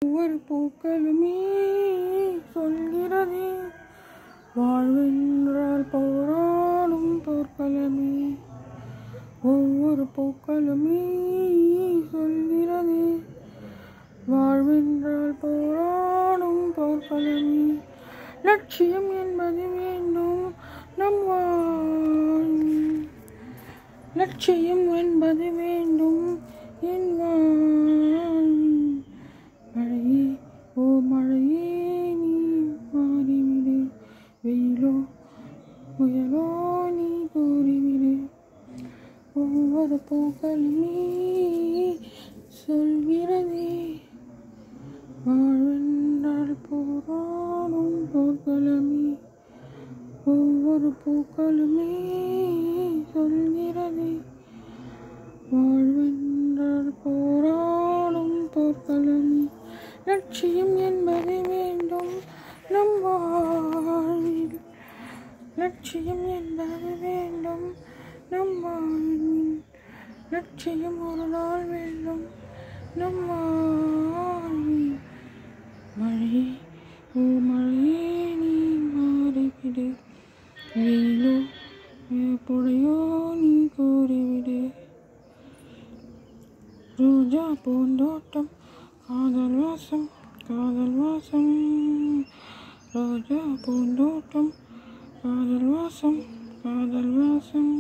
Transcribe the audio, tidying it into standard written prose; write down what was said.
ஒவ்வொரு பூக்களுமே சொல்கிறதே வாழ்வென்றால் போராடும் போர்க்களமே. ஒவ்வொரு பூக்களுமே சொல்கிறதே வாழ்வென்றால் போராடும் போர்க்களமே. லட்சியம் என்பது வேண்டும் நம் வாழ்வில், லட்சியம் என்பது வேண்டும் என் வாழ்வில். மழையே ஓ மழையே நீ மாறிவிடு, வெயிலோ புயலோ நீ கூறிவிடு. ஒவ்வொரு பூக்களுமே சொல்கிறதே வாழ்வென்றால் போராடும் போர்க்களமே. ஒவ்வொரு பூக்களுமே சொல்கிறதே வாழ்வென்றால் போராடும் போர்க்களமே. லட்சியம் என்பது வேண்டும் நம் வாழ்வில், லட்சியம் என்பது வேண்டும் நம் வாழ்வில். லட்சியம் ஒரு நாள் வேண்டும் நம் வாழ்வில். மழையே ஓ மழையே நீ மாறிவிடு, வெயிலோ புழையோ நீ கூறிவிடு. ரோஜா பூந்தோட்டம் காதல் வாசம் காதல் வாசம், ரோஜா பூந்தோட்டம் காதல் வாசம் காதல் வாசம்.